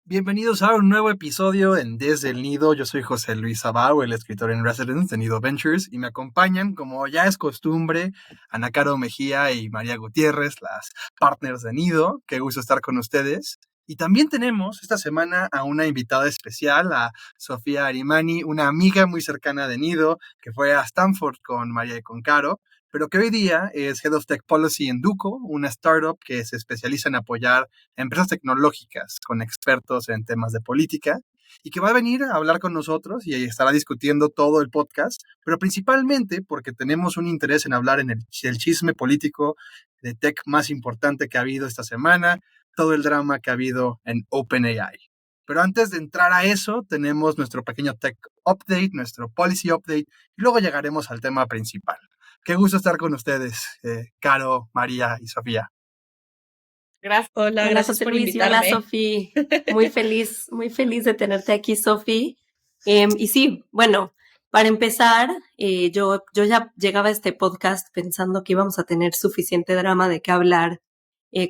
Bienvenidos a un nuevo episodio en Desde el Nido. Yo soy José Luis Abao, el escritor en residence de Nido Ventures, y me acompañan, como ya es costumbre, Ana Caro Mejía y María Gutiérrez, las partners de Nido. Qué gusto estar con ustedes. Y también tenemos esta semana a una invitada especial, a Sofía Arimani, una amiga muy cercana de Nido, que fue a Stanford con María y con Caro, pero que hoy día es Head of Tech Policy en Duco, una startup que se especializa en apoyar empresas tecnológicas con expertos en temas de política y que va a venir a hablar con nosotros y estará discutiendo todo el podcast, pero principalmente porque tenemos un interés en hablar en el chisme político de tech más importante que ha habido esta semana, todo el drama que ha habido en OpenAI. Pero antes de entrar a eso, tenemos nuestro pequeño tech update, nuestro policy update, y luego llegaremos al tema principal. Qué gusto estar con ustedes, Caro, María y Sofía. Gracias. Hola, gracias José por Luis. invitarme. Hola, Sofi. Muy feliz de tenerte aquí, Sofi. Y sí, bueno, para empezar, yo ya llegaba a este podcast pensando que íbamos a tener suficiente drama de qué hablar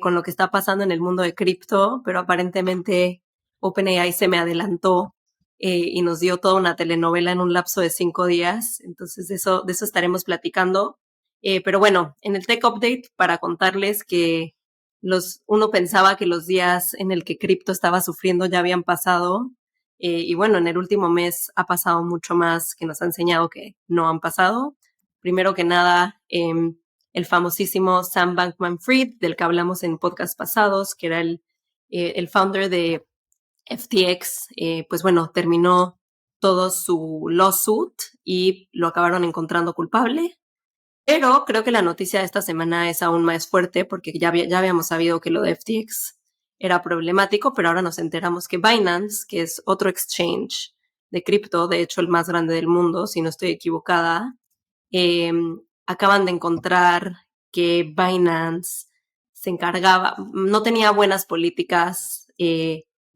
con lo que está pasando en el mundo de cripto, pero aparentemente OpenAI se me adelantó y nos dio toda una telenovela en un lapso de 5 días. Entonces, de eso estaremos platicando. Pero bueno, en el Tech Update, para contarles que uno pensaba que los días en el que cripto estaba sufriendo ya habían pasado, y bueno, en el último mes ha pasado mucho más que nos ha enseñado que no han pasado. Primero que nada, el famosísimo Sam Bankman-Fried, del que hablamos en podcasts pasados, que era el founder de FTX, pues bueno, terminó todo su lawsuit y lo acabaron encontrando culpable. Pero creo que la noticia de esta semana es aún más fuerte porque ya habíamos sabido que lo de FTX era problemático, pero ahora nos enteramos que Binance, que es otro exchange de cripto, de hecho el más grande del mundo, si no estoy equivocada, acaban de encontrar que Binance se encargaba, no tenía buenas políticas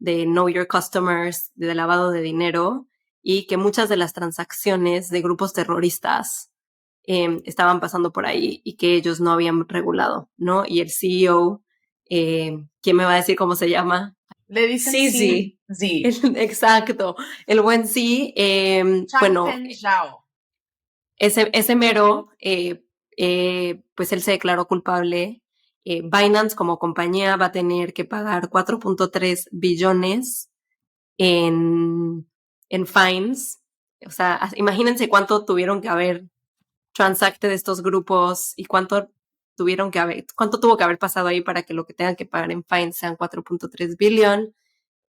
de Know Your Customers, de lavado de dinero, y que muchas de las transacciones de grupos terroristas estaban pasando por ahí y que ellos no habían regulado, ¿no? Y el CEO, ¿quién me va a decir cómo se llama? Le dicen Sí. Exacto, el buen sí, bueno, ese mero, pues él se declaró culpable. Binance como compañía va a tener que pagar 4.3 billones en fines. O sea, imagínense cuánto tuvieron que haber transacted de estos grupos y cuánto tuvo que haber pasado ahí para que lo que tengan que pagar en fines sean 4.3 billion.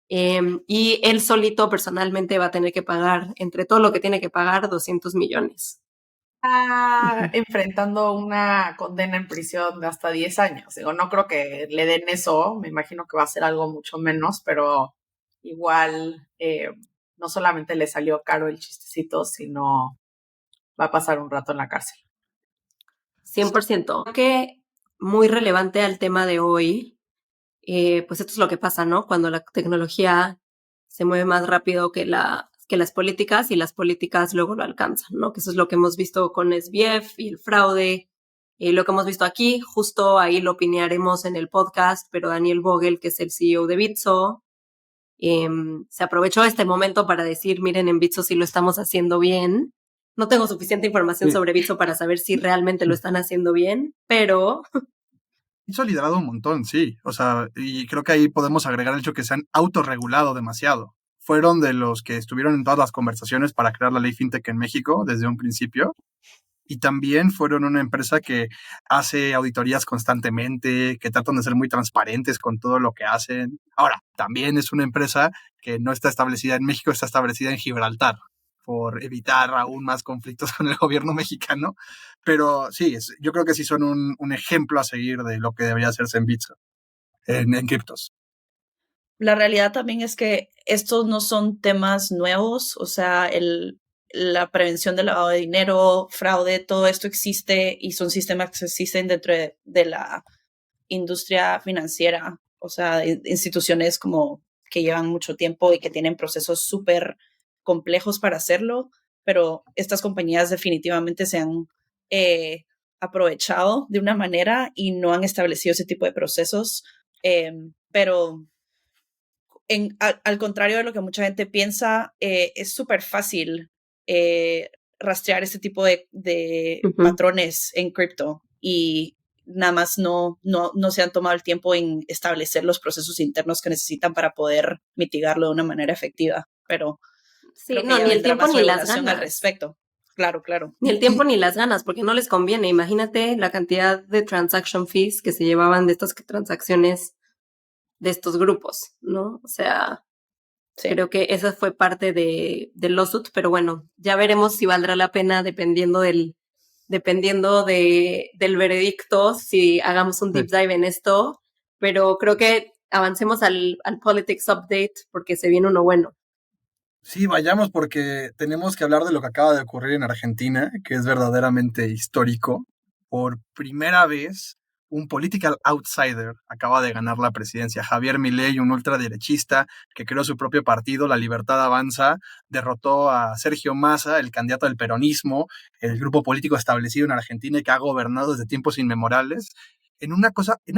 Y él solito personalmente va a tener que pagar, entre todo lo que tiene que pagar, 200 millones. Enfrentando una condena en prisión de hasta 10 años. Digo, no creo que le den eso, me imagino que va a ser algo mucho menos, pero igual no solamente le salió caro el chistecito, sino va a pasar un rato en la cárcel. 100%. Creo que muy relevante al tema de hoy, pues esto es lo que pasa, ¿no? Cuando la tecnología se mueve más rápido que las políticas y las políticas luego lo alcanzan, ¿no? Que eso es lo que hemos visto con SBF y el fraude, y lo que hemos visto aquí, justo ahí lo opinaremos en el podcast, pero Daniel Vogel, que es el CEO de Bitso, se aprovechó este momento para decir, miren, en Bitso sí lo estamos haciendo bien. No tengo suficiente información sobre Bitso para saber si realmente lo están haciendo bien, pero Hizo liderado un montón, sí. O sea, y creo que ahí podemos agregar el hecho que se han autorregulado demasiado. Fueron de los que estuvieron en todas las conversaciones para crear la ley fintech en México desde un principio. Y también fueron una empresa que hace auditorías constantemente, que tratan de ser muy transparentes con todo lo que hacen. Ahora, también es una empresa que no está establecida en México, está establecida en Gibraltar, por evitar aún más conflictos con el gobierno mexicano. Pero sí, yo creo que sí son un ejemplo a seguir de lo que debería hacerse en Bitso, en criptos. La realidad también es que estos no son temas nuevos, o sea, la prevención del lavado de dinero, fraude, todo esto existe y son sistemas que existen dentro de la industria financiera, o sea, instituciones como que llevan mucho tiempo y que tienen procesos súper complejos para hacerlo, pero estas compañías definitivamente se han aprovechado de una manera y no han establecido ese tipo de procesos, pero al contrario de lo que mucha gente piensa, es súper fácil rastrear este tipo de patrones en cripto y nada más no se han tomado el tiempo en establecer los procesos internos que necesitan para poder mitigarlo de una manera efectiva. Pero sí, creo que no, ya ni el vendrá tiempo más ni las regulación ganas. al respecto. Claro. Ni el tiempo ni las ganas, porque no les conviene. Imagínate la cantidad de transaction fees que se llevaban de estas transacciones de estos grupos, ¿no? O sea, Sí. creo que esa fue parte del lawsuit, pero bueno, ya veremos si valdrá la pena dependiendo del veredicto, si hagamos un deep dive en esto, pero creo que avancemos al politics update porque se viene uno bueno. Sí, vayamos porque tenemos que hablar de lo que acaba de ocurrir en Argentina, que es verdaderamente histórico. Por primera vez, un political outsider acaba de ganar la presidencia. Javier Milei, un ultraderechista que creó su propio partido, La Libertad Avanza, derrotó a Sergio Massa, el candidato del peronismo, el grupo político establecido en Argentina y que ha gobernado desde tiempos inmemorables, en una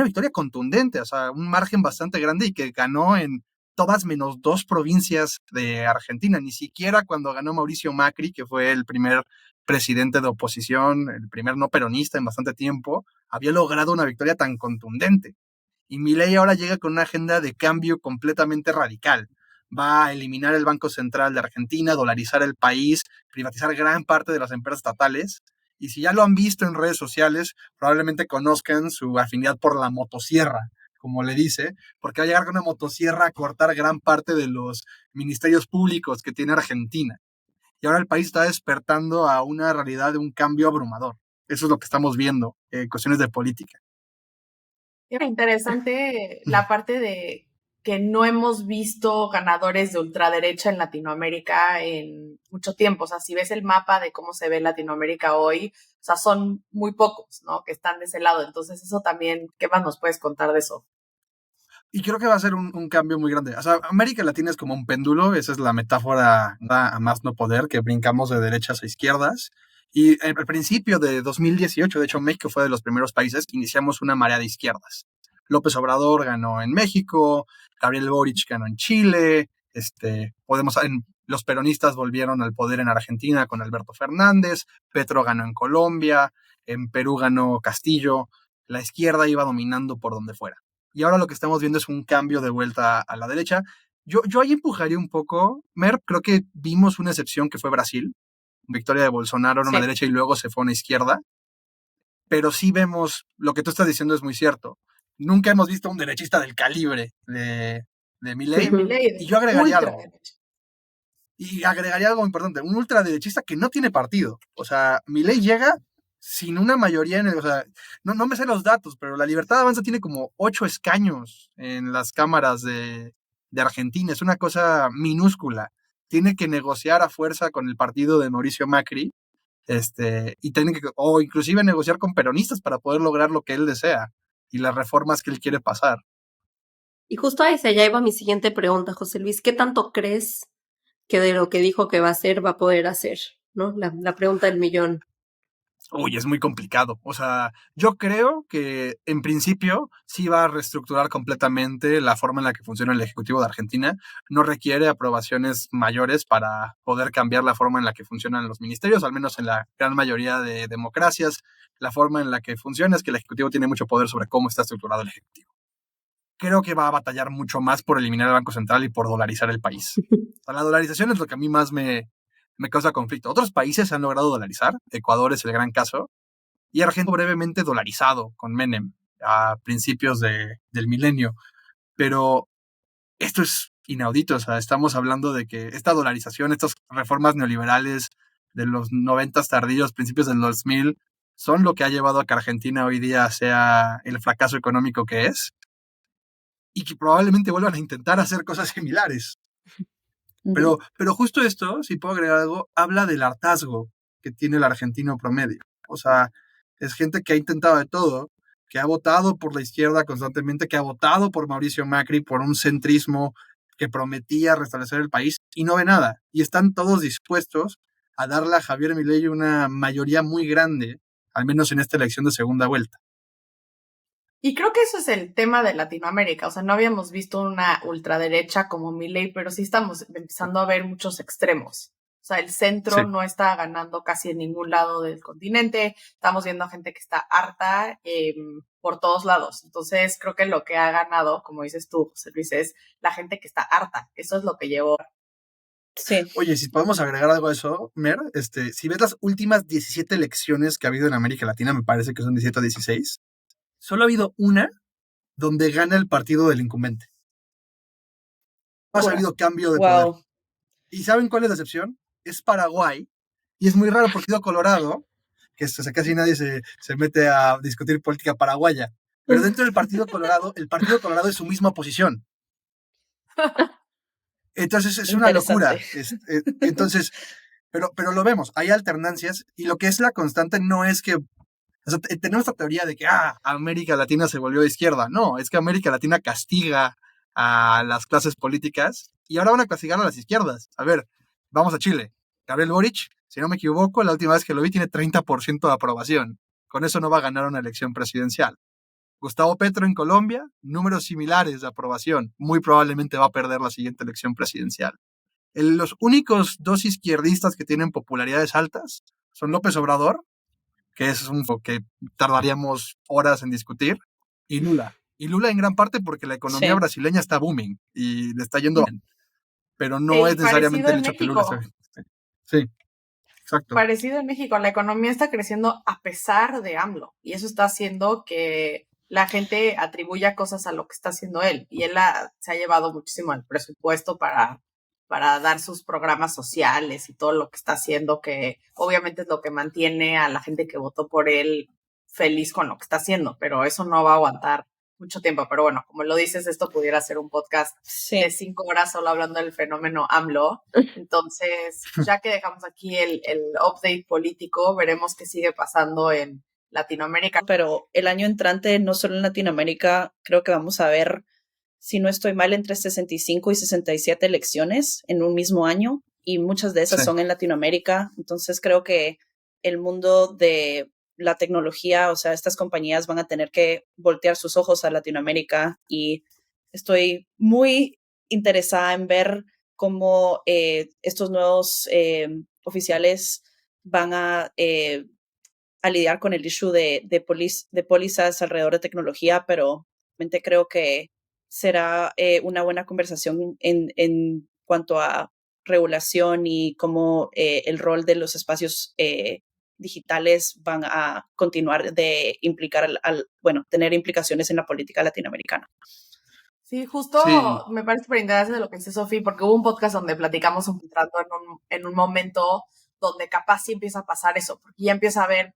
victoria contundente, o sea, un margen bastante grande y que ganó en todas menos 2 provincias de Argentina, ni siquiera cuando ganó Mauricio Macri, que fue el primer presidente de oposición, el primer no peronista en bastante tiempo, había logrado una victoria tan contundente. Y Milei ahora llega con una agenda de cambio completamente radical. Va a eliminar el Banco Central de Argentina, dolarizar el país, privatizar gran parte de las empresas estatales. Y si ya lo han visto en redes sociales, probablemente conozcan su afinidad por la motosierra, como le dice, porque va a llegar con una motosierra a cortar gran parte de los ministerios públicos que tiene Argentina. Y ahora el país está despertando a una realidad de un cambio abrumador. Eso es lo que estamos viendo, cuestiones de política. Era interesante la parte de que no hemos visto ganadores de ultraderecha en Latinoamérica en mucho tiempo. O sea, si ves el mapa de cómo se ve Latinoamérica hoy, o sea, son muy pocos, ¿no? Que están de ese lado. Entonces, eso también, ¿qué más nos puedes contar de eso? Y creo que va a ser un cambio muy grande. O sea, América Latina es como un péndulo, esa es la metáfora a más no poder, que brincamos de derechas a izquierdas. Y al principio de 2018, de hecho, México fue de los primeros países que iniciamos una marea de izquierdas. López Obrador ganó en México, Gabriel Boric ganó en Chile, los peronistas volvieron al poder en Argentina con Alberto Fernández, Petro ganó en Colombia, en Perú ganó Castillo, la izquierda iba dominando por donde fuera. Y ahora lo que estamos viendo es un cambio de vuelta a la derecha. Yo ahí empujaría un poco. Creo que vimos una excepción que fue Brasil. Victoria de Bolsonaro en una derecha y luego se fue a una izquierda. Pero sí vemos, lo que tú estás diciendo es muy cierto. Nunca hemos visto un derechista del calibre de Milei. Y yo agregaría algo. Y agregaría algo importante. Un ultraderechista que no tiene partido. O sea, Milei llega sin una mayoría o sea, no me sé los datos, pero la Libertad Avanza tiene como 8 escaños en las cámaras de Argentina, es una cosa minúscula. Tiene que negociar a fuerza con el partido de Mauricio Macri, o inclusive negociar con peronistas para poder lograr lo que él desea y las reformas que él quiere pasar. Y justo ahí se ya iba mi siguiente pregunta, José Luis, ¿qué tanto crees que de lo que dijo que va a hacer va a poder hacer? ¿No? La pregunta del millón. Uy, es muy complicado. O sea, yo creo que en principio sí va a reestructurar completamente la forma en la que funciona el Ejecutivo de Argentina. No requiere aprobaciones mayores para poder cambiar la forma en la que funcionan los ministerios, al menos en la gran mayoría de democracias. La forma en la que funciona es que el Ejecutivo tiene mucho poder sobre cómo está estructurado el Ejecutivo. Creo que va a batallar mucho más por eliminar el Banco Central y por dolarizar el país. O sea, la dolarización es lo que a mí más me causa conflicto. Otros países han logrado dolarizar, Ecuador es el gran caso, y Argentina brevemente dolarizado con Menem a principios del milenio. Pero esto es inaudito, o sea, estamos hablando de que esta dolarización, estas reformas neoliberales de los 90 tardíos, principios del 2000, son lo que ha llevado a que Argentina hoy día sea el fracaso económico que es, y que probablemente vuelvan a intentar hacer cosas similares. Pero justo esto, si puedo agregar algo, habla del hartazgo que tiene el argentino promedio. O sea, es gente que ha intentado de todo, que ha votado por la izquierda constantemente, que ha votado por Mauricio Macri, por un centrismo que prometía restablecer el país y no ve nada. Y están todos dispuestos a darle a Javier Milei una mayoría muy grande, al menos en esta elección de segunda vuelta. Y creo que eso es el tema de Latinoamérica. O sea, no habíamos visto una ultraderecha como Milei, pero sí estamos empezando a ver muchos extremos. O sea, el centro Sí. no está ganando casi en ningún lado del continente. Estamos viendo a gente que está harta por todos lados. Entonces, creo que lo que ha ganado, como dices tú, José Luis, es la gente que está harta. Eso es lo que llevó. Sí. Oye, si podemos agregar algo a eso, Mer, si ves las últimas 17 elecciones que ha habido en América Latina, me parece que son 17 o 16, solo ha habido una donde gana el partido del incumbente. No ha habido cambio de poder. Wow. ¿Y saben cuál es la excepción? Es Paraguay. Y es muy raro porque ha sido Colorado, que casi nadie se mete a discutir política paraguaya. Pero dentro del Partido Colorado, el Partido Colorado es su misma posición. Entonces es una locura. Entonces, pero lo vemos, hay alternancias y lo que es la constante no es que, o sea, tenemos esta teoría de que América Latina se volvió de izquierda. No, es que América Latina castiga a las clases políticas y ahora van a castigar a las izquierdas. A ver, vamos a Chile. Gabriel Boric, si no me equivoco, la última vez que lo vi tiene 30% de aprobación. Con eso no va a ganar una elección presidencial. Gustavo Petro en Colombia, números similares de aprobación. Muy probablemente va a perder la siguiente elección presidencial. Los únicos dos izquierdistas que tienen popularidades altas son López Obrador, que es un que tardaríamos horas en discutir, y Lula. Y Lula en gran parte porque la economía brasileña está booming y le está yendo bien. Pero no es necesariamente el hecho que Lula esté. Sí, exacto. Parecido en México, la economía está creciendo a pesar de AMLO y eso está haciendo que la gente atribuya cosas a lo que está haciendo él y él se ha llevado muchísimo al presupuesto para dar sus programas sociales y todo lo que está haciendo, que obviamente es lo que mantiene a la gente que votó por él feliz con lo que está haciendo, pero eso no va a aguantar mucho tiempo. Pero bueno, como lo dices, esto pudiera ser un podcast de 5 horas solo hablando del fenómeno AMLO. Entonces, ya que dejamos aquí el update político, veremos qué sigue pasando en Latinoamérica. Pero el año entrante, no solo en Latinoamérica, creo que vamos a ver, si no estoy mal, entre 65 y 67 elecciones en un mismo año, y muchas de esas son en Latinoamérica. Entonces creo que el mundo de la tecnología, o sea, estas compañías van a tener que voltear sus ojos a Latinoamérica, y estoy muy interesada en ver cómo estos nuevos oficiales van a lidiar con el issue de pólizas alrededor de tecnología, pero realmente creo que será una buena conversación en cuanto a regulación y cómo el rol de los espacios digitales van a continuar de implicar tener implicaciones en la política latinoamericana. Sí, justo me parece súper interesante lo que dice Sofi, porque hubo un podcast donde platicamos entrando en un momento donde capaz sí empieza a pasar eso, porque ya empieza a haber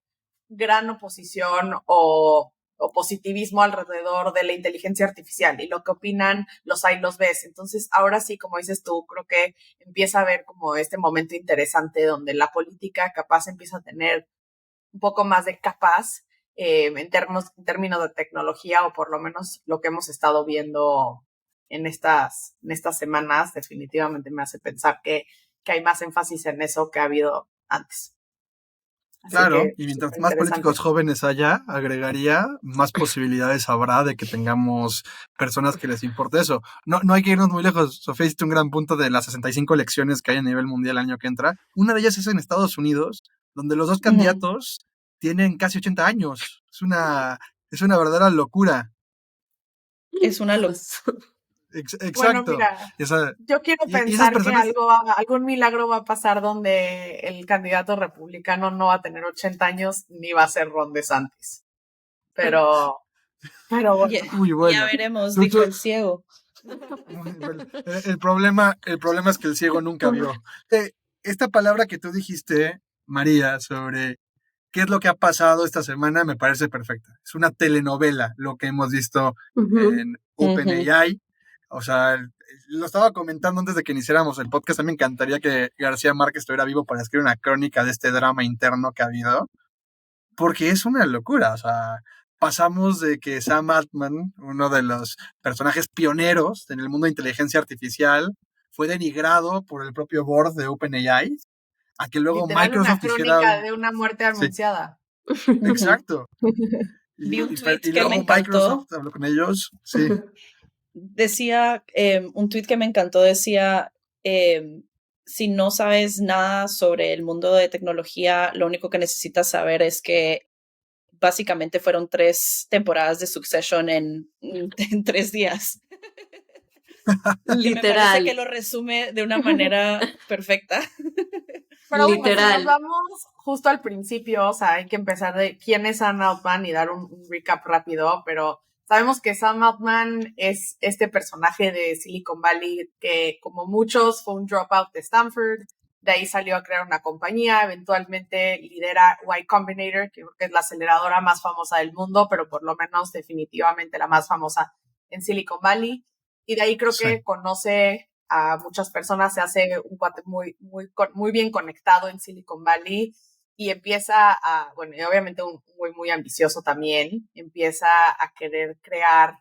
gran oposición o positivismo alrededor de la inteligencia artificial y lo que opinan los hay, los ves. Entonces, ahora sí, como dices tú, creo que empieza a haber como este momento interesante donde la política capaz empieza a tener un poco más de capaz en términos de tecnología, o por lo menos lo que hemos estado viendo en estas semanas definitivamente me hace pensar que hay más énfasis en eso que ha habido antes. Así claro, que, y mientras más políticos jóvenes haya, agregaría, más posibilidades habrá de que tengamos personas que les importe eso. No hay que irnos muy lejos. Sofía hiciste un gran punto de las 65 elecciones que hay a nivel mundial el año que entra. Una de ellas es en Estados Unidos, donde los dos candidatos tienen casi 80 años. Es una verdadera locura. Es una locura. Exacto. Bueno, mira, yo quiero pensar personas... que algún milagro va a pasar donde el candidato republicano no va a tener 80 años ni va a ser Ron DeSantis. Pero bueno. Muy bueno. Ya veremos, dijo el ciego. El problema es que el ciego nunca vio. Esta palabra que tú dijiste, María, sobre qué es lo que ha pasado esta semana, me parece perfecta. Es una telenovela lo que hemos visto en OpenAI. O sea, lo estaba comentando antes de que iniciáramos el podcast. A mí me encantaría que García Márquez estuviera vivo para escribir una crónica de este drama interno que ha habido, porque es una locura. O sea, pasamos de que Sam Altman, uno de los personajes pioneros en el mundo de inteligencia artificial, fue denigrado por el propio board de OpenAI, a que luego literal, Microsoft una crónica hiciera de una muerte anunciada. Sí. Exacto. Vi un Y tweet que luego me encantó. Microsoft habló con ellos. Sí. Decía, un tweet que me encantó decía, si no sabes nada sobre el mundo de tecnología, lo único que necesitas saber es que básicamente fueron 3 temporadas de Succession en 3 días. Y me parece que Literal, lo resume de una manera perfecta. Pero bueno, si nos literal. vamos justo al principio, o sea, hay que empezar de quién es Sam Altman y dar un recap rápido, pero sabemos que Sam Altman es este personaje de Silicon Valley que, como muchos, fue un dropout de Stanford, de ahí salió a crear una compañía, eventualmente lidera Y Combinator, que creo que es la aceleradora más famosa del mundo, pero por lo menos definitivamente la más famosa en Silicon Valley, y de ahí creo que conoce a muchas personas, se hace un cuate muy bien conectado en Silicon Valley y empieza a, bueno, y obviamente muy ambicioso también, empieza a querer crear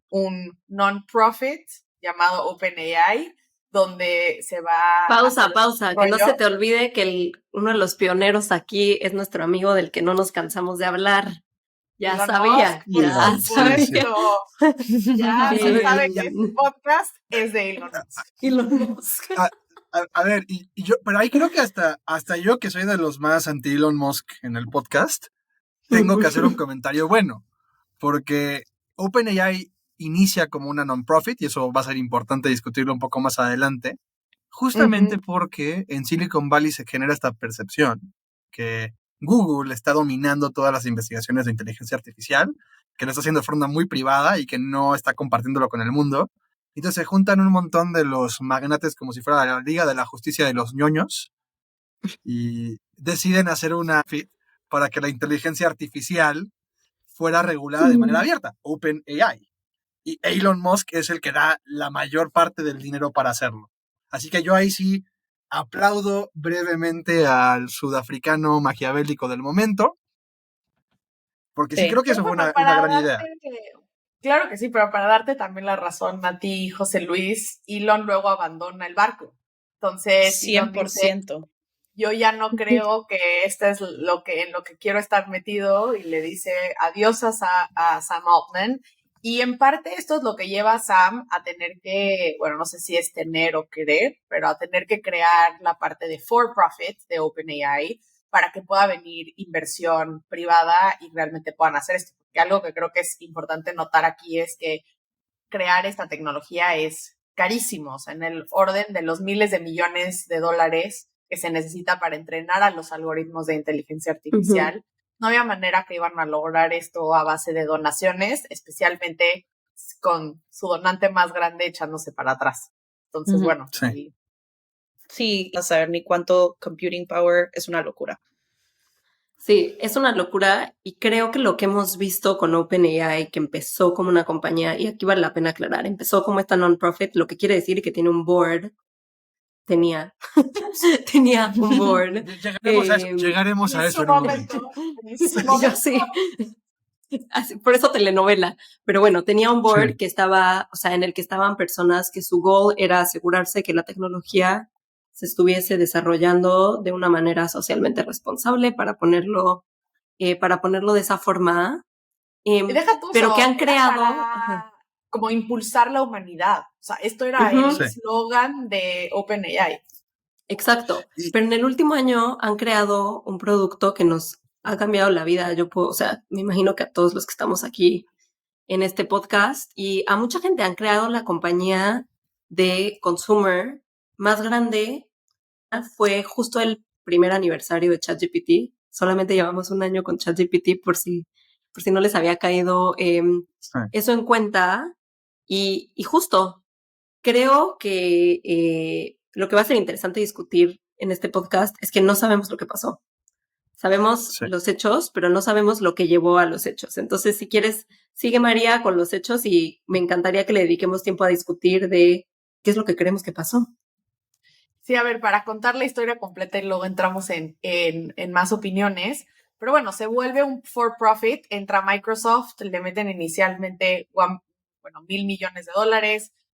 un non-profit llamado OpenAI, donde se va Pausa, que no se te olvide que uno de los pioneros aquí es nuestro amigo del que no nos cansamos de hablar. Ya Elon sabía, Musk, ya por supuesto. Ya Sí. se sabe que este podcast es de Elon Musk. Elon Musk. A ver, y yo, pero ahí creo que hasta yo, que soy de los más anti Elon Musk en el podcast, tengo que hacer un comentario bueno, porque OpenAI inicia como una non-profit, y eso va a ser importante discutirlo un poco más adelante, justamente porque en Silicon Valley se genera esta percepción que Google está dominando todas las investigaciones de inteligencia artificial, que lo está haciendo de forma muy privada y que no está compartiéndolo con el mundo. Entonces se juntan un montón de los magnates como si fuera la Liga de la Justicia de los ñoños y deciden hacer una fit para que la inteligencia artificial fuera regulada de manera abierta, OpenAI. Y Elon Musk es el que da la mayor parte del dinero para hacerlo. Así que yo ahí sí aplaudo brevemente al sudafricano maquiavélico del momento, porque sí creo que eso fue una gran idea. Claro que sí, pero para darte también la razón a ti, José Luis, Elon luego abandona el barco. Entonces, Elon dice, 100%. yo ya no creo que este es en lo que quiero estar metido, y le dice adiós a Sam Altman. Y en parte esto es lo que lleva a Sam a tener que, bueno, no sé si es tener o querer, pero a tener que crear la parte de for profit de OpenAI para que pueda venir inversión privada y realmente puedan hacer esto. Porque algo que creo que es importante notar aquí es que crear esta tecnología es carísimo, o sea, en el orden de los miles de millones de dólares que se necesita para entrenar a los algoritmos de inteligencia artificial. No había manera que iban a lograr esto a base de donaciones, especialmente con su donante más grande echándose para atrás. Entonces, bueno, sí, no saber ni cuánto computing power es una locura. Sí, es una locura, y creo que lo que hemos visto con OpenAI, que empezó como una compañía, y aquí vale la pena aclarar, empezó como esta non-profit, lo que quiere decir que tiene un board, tenía un board. Llegaremos a eso en un momento. Yo sí. Por eso telenovela. Pero bueno, tenía un board que estaba, o sea, en el que estaban personas que su goal era asegurarse que la tecnología se estuviese desarrollando de una manera socialmente responsable para ponerlo de esa forma. Pero que han creado como impulsar la humanidad. O sea, esto era el eslogan de OpenAI. Exacto. Pero en el último año han creado un producto que nos ha cambiado la vida. O sea, me imagino que a todos los que estamos aquí en este podcast y a mucha gente han creado la compañía de consumer más grande. Fue justo el primer aniversario de ChatGPT. Solamente llevamos un año con ChatGPT por si no les había caído eso en cuenta. Y justo creo que lo que va a ser interesante discutir en este podcast es que no sabemos lo que pasó. Sabemos los hechos, pero no sabemos lo que llevó a los hechos. Entonces, si quieres, sigue María con los hechos y me encantaría que le dediquemos tiempo a discutir de qué es lo que creemos que pasó. Sí, a ver, para contar la historia completa y luego entramos en más opiniones. Pero bueno, se vuelve un for-profit, entra Microsoft, le meten inicialmente $1,000 millones.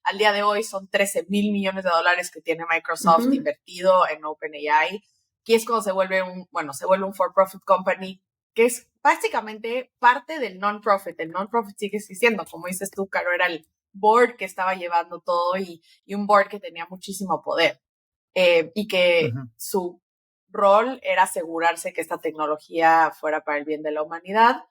Al día de hoy son $13,000 millones que tiene Microsoft invertido en OpenAI. Aquí es cuando se vuelve un for-profit company que es básicamente parte del non-profit. El non-profit sigue existiendo, como dices tú, Caro, era el board que estaba llevando todo y un board que tenía muchísimo poder y que su rol era asegurarse que esta tecnología fuera para el bien de la humanidad.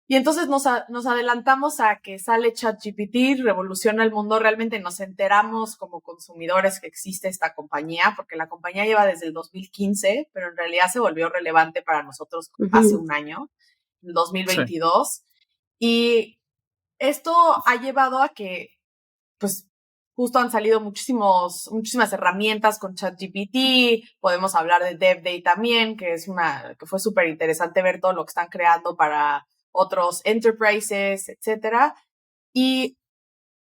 Y entonces nos adelantamos a que sale ChatGPT, revoluciona el mundo. Realmente nos enteramos como consumidores que existe esta compañía, porque la compañía lleva desde el 2015, pero en realidad se volvió relevante para nosotros hace un año, en 2022. Sí. Y esto ha llevado a que, pues, justo han salido muchísimas herramientas con ChatGPT. Podemos hablar de DevDay también, que fue súper interesante ver todo lo que están creando para otros enterprises, etcétera. Y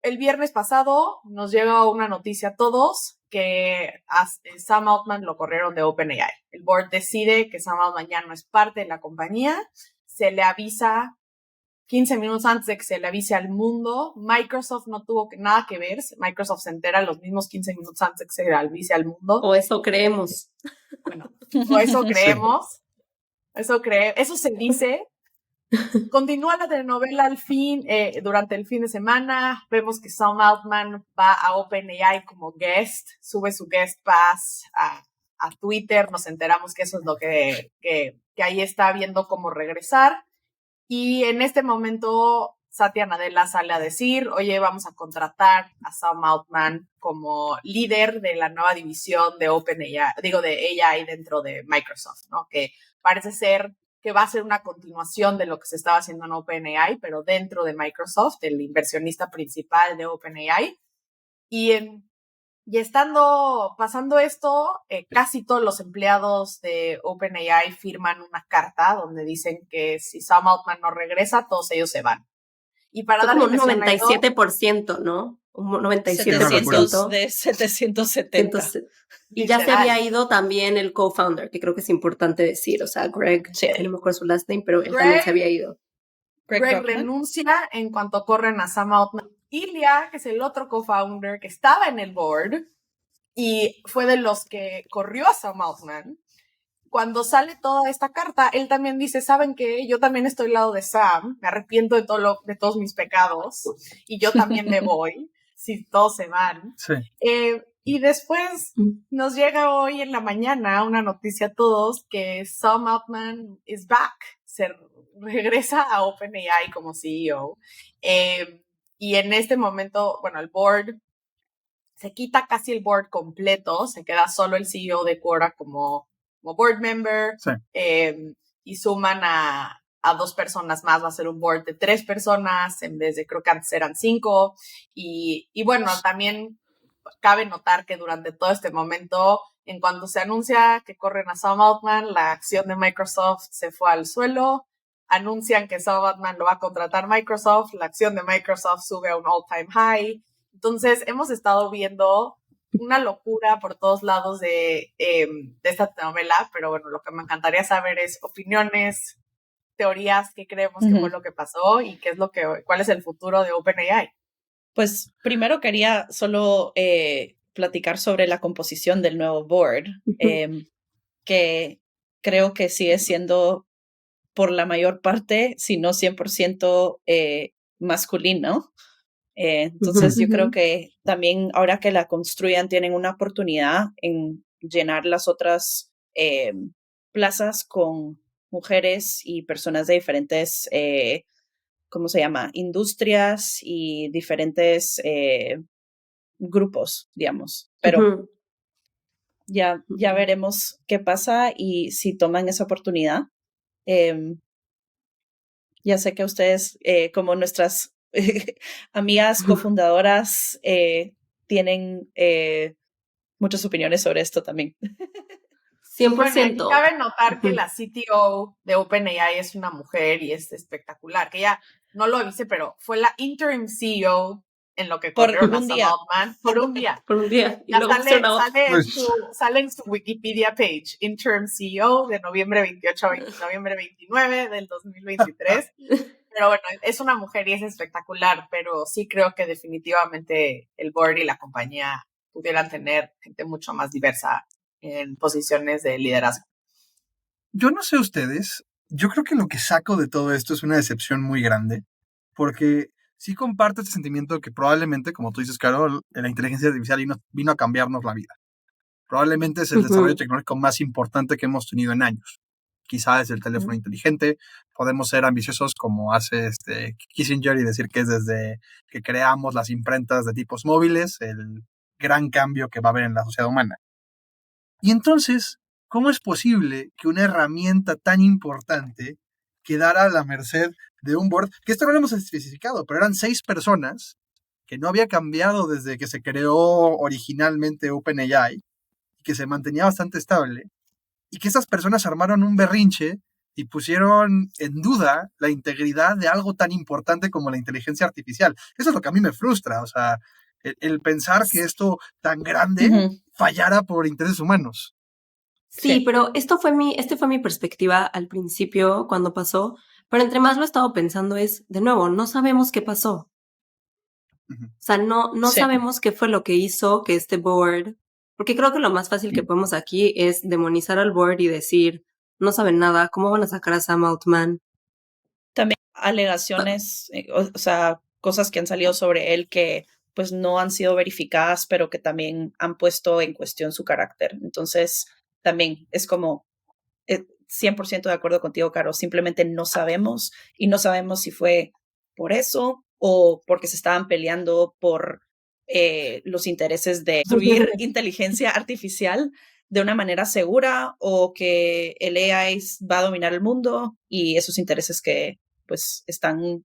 el viernes pasado nos llega una noticia a todos que a Sam Altman lo corrieron de OpenAI. El board decide que Sam Altman ya no es parte de la compañía. Se le avisa 15 minutos antes de que se le avise al mundo. Microsoft no tuvo nada que ver. Microsoft se entera los mismos 15 minutos antes de que se le avise al mundo. O eso creemos. Bueno, o eso creemos. Eso se dice. Continúa la telenovela durante el fin de semana. Vemos que Sam Altman va a OpenAI como guest, sube su guest pass a Twitter. Nos enteramos que eso es lo que ahí está viendo cómo regresar. Y en este momento Satya Nadella sale a decir, oye, vamos a contratar a Sam Altman como líder de la nueva división de OpenAI, de AI dentro de Microsoft, ¿no? Que parece ser que va a ser una continuación de lo que se estaba haciendo en OpenAI, pero dentro de Microsoft, el inversionista principal de OpenAI. Y pasando esto, casi todos los empleados de OpenAI firman una carta donde dicen que si Sam Altman no regresa, todos ellos se van. Y para darle un 97%, ¿no? Un 97% de 770. Y ya se había ido también el co-founder, que creo que es importante decir, o sea, Greg, no me acuerdo su last name, pero él también se había ido. Greg renuncia en cuanto corren a Sam Altman. Ilya, que es el otro co-founder que estaba en el board y fue de los que corrió a Sam Altman, cuando sale toda esta carta, él también dice, ¿saben qué? Yo también estoy al lado de Sam, me arrepiento de todos mis pecados y yo también me voy, si todos se van. Sí. Y después nos llega hoy en la mañana una noticia a todos que Sam Altman is back, se regresa a OpenAI como CEO. Y en este momento, bueno, el board se quita casi el board completo, se queda solo el CEO de Quora como board member, sí. Y suman a 2 personas más, va a ser un board de 3 personas, en vez de, creo que antes eran 5, y bueno, también cabe notar que durante todo este momento, en cuanto se anuncia que corren a Sam Altman, la acción de Microsoft se fue al suelo, anuncian que Sam Altman lo va a contratar Microsoft, la acción de Microsoft sube a un all-time high. Entonces, hemos estado viendo una locura por todos lados de esta novela, pero bueno, lo que me encantaría saber es opiniones, teorías, qué creemos que fue lo que pasó y cuál es el futuro de OpenAI. Pues primero quería solo platicar sobre la composición del nuevo board, que creo que sigue siendo por la mayor parte, si no 100% masculino. Entonces yo creo que también ahora que la construyan tienen una oportunidad en llenar las otras plazas con mujeres y personas de diferentes, ¿cómo se llama? Industrias y diferentes grupos, digamos. Pero ya veremos qué pasa y si toman esa oportunidad. Ya sé que ustedes, como nuestras amigas cofundadoras, tienen muchas opiniones sobre esto también. 100%. Bueno, cabe notar que la CTO de OpenAI es una mujer y es espectacular, que ella, no lo dice, pero fue la interim CEO en lo que corrieron a Sam Altman por un día. Por un día. Y luego sale en su Wikipedia page, interim CEO de noviembre 28 a noviembre 29 del 2023. Pero bueno, es una mujer y es espectacular, pero sí creo que definitivamente el board y la compañía pudieran tener gente mucho más diversa en posiciones de liderazgo. Yo no sé ustedes, yo creo que lo que saco de todo esto es una decepción muy grande, porque sí comparto este sentimiento que probablemente, como tú dices, Carol, la inteligencia artificial vino a cambiarnos la vida. Probablemente es el desarrollo tecnológico más importante que hemos tenido en años. Quizás es el teléfono inteligente. Podemos ser ambiciosos como hace Kissinger y decir que es desde que creamos las imprentas de tipos móviles el gran cambio que va a haber en la sociedad humana. Y entonces, ¿cómo es posible que una herramienta tan importante quedara a la merced de un board? Que esto no lo hemos especificado, pero eran 6 personas que no había cambiado desde que se creó originalmente OpenAI, que se mantenía bastante estable, y que esas personas armaron un berrinche y pusieron en duda la integridad de algo tan importante como la inteligencia artificial. Eso es lo que a mí me frustra, o sea, el pensar que esto tan grande fallara por intereses humanos. Sí, pero este fue mi perspectiva al principio cuando pasó, pero entre más lo he estado pensando es, de nuevo, no sabemos qué pasó. Ujú. O sea, no Sí. sabemos qué fue lo que hizo que este board, porque creo que lo más fácil que podemos aquí es demonizar al board y decir, no saben nada, ¿cómo van a sacar a Sam Altman? También alegaciones, o sea, cosas que han salido sobre él que pues no han sido verificadas, pero que también han puesto en cuestión su carácter. Entonces, también es como 100% de acuerdo contigo, Caro, simplemente no sabemos y no sabemos si fue por eso o porque se estaban peleando por los intereses de construir inteligencia artificial de una manera segura o que el AI va a dominar el mundo y esos intereses que pues están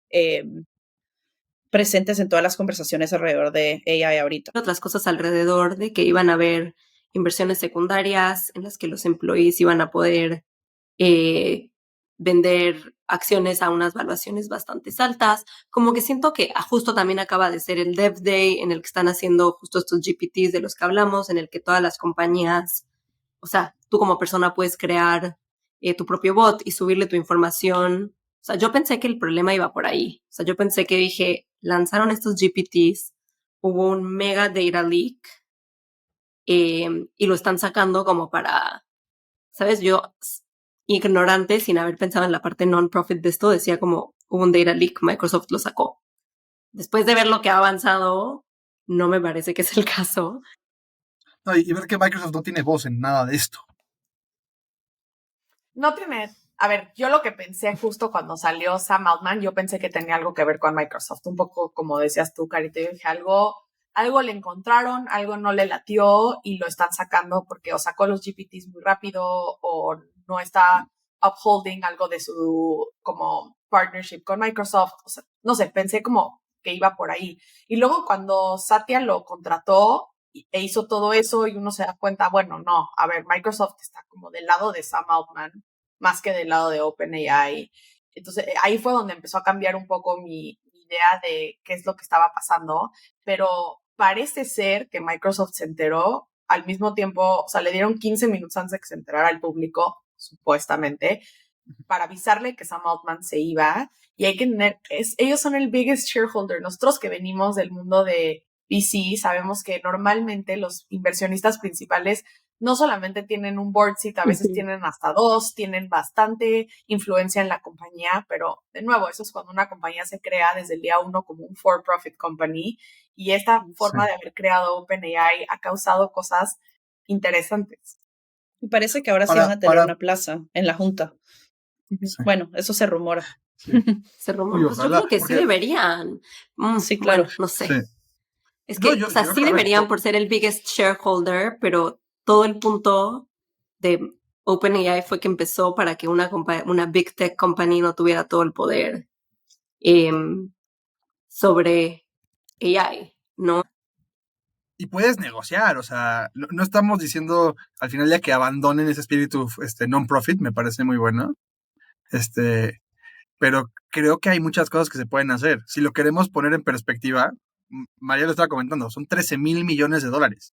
presentes en todas las conversaciones alrededor de AI ahorita. Otras cosas alrededor de que iban a haber inversiones secundarias en las que los employees iban a poder vender acciones a unas valuaciones bastante altas. Como que siento que justo también acaba de ser el Dev Day en el que están haciendo justo estos GPTs de los que hablamos, en el que todas las compañías, o sea, tú como persona puedes crear tu propio bot y subirle tu información. O sea, yo pensé que el problema iba por ahí. O sea, yo pensé que lanzaron estos GPTs, hubo un mega data leak y lo están sacando como para, ¿sabes? Yo, ignorante, sin haber pensado en la parte non-profit de esto, decía como hubo un data leak, Microsoft lo sacó. Después de ver lo que ha avanzado, no me parece que es el caso. No, y ver que Microsoft no tiene voz en nada de esto. No tiene. A ver, yo lo que pensé justo cuando salió Sam Altman, yo pensé que tenía algo que ver con Microsoft. Un poco como decías tú, Carita, yo dije, algo le encontraron, algo no le latió y lo están sacando porque o sacó los GPTs muy rápido o no está upholding algo de su como partnership con Microsoft. O sea, no sé, pensé como que iba por ahí. Y luego cuando Satya lo contrató e hizo todo eso y uno se da cuenta, bueno, no, a ver, Microsoft está como del lado de Sam Altman más que del lado de OpenAI. Entonces, ahí fue donde empezó a cambiar un poco mi idea de qué es lo que estaba pasando, pero parece ser que Microsoft se enteró al mismo tiempo, o sea, le dieron 15 minutos antes de que se enterara el público, supuestamente, para avisarle que Sam Altman se iba, y hay que tener, ellos son el biggest shareholder. Nosotros que venimos del mundo de VC, sabemos que normalmente los inversionistas principales no solamente tienen un board seat, a veces tienen hasta 2, tienen bastante influencia en la compañía, pero de nuevo, eso es cuando una compañía se crea desde el día 1 como un for-profit company, y esta forma de haber creado OpenAI ha causado cosas interesantes. Y parece que ahora sí van a tener una plaza en la junta. Sí. Bueno, eso se rumora. Sí. Se rumora. Pues yo creo que sí deberían. Sí, claro. Bueno, no sé. Sí. Es que, o sea, sí deberían por ser el biggest shareholder, pero todo el punto de OpenAI fue que empezó para que una big tech company no tuviera todo el poder sobre AI, ¿no? Y puedes negociar, o sea, no estamos diciendo al final ya que abandonen ese espíritu non-profit, me parece muy bueno. Pero creo que hay muchas cosas que se pueden hacer. Si lo queremos poner en perspectiva, María lo estaba comentando, son $13,000 millones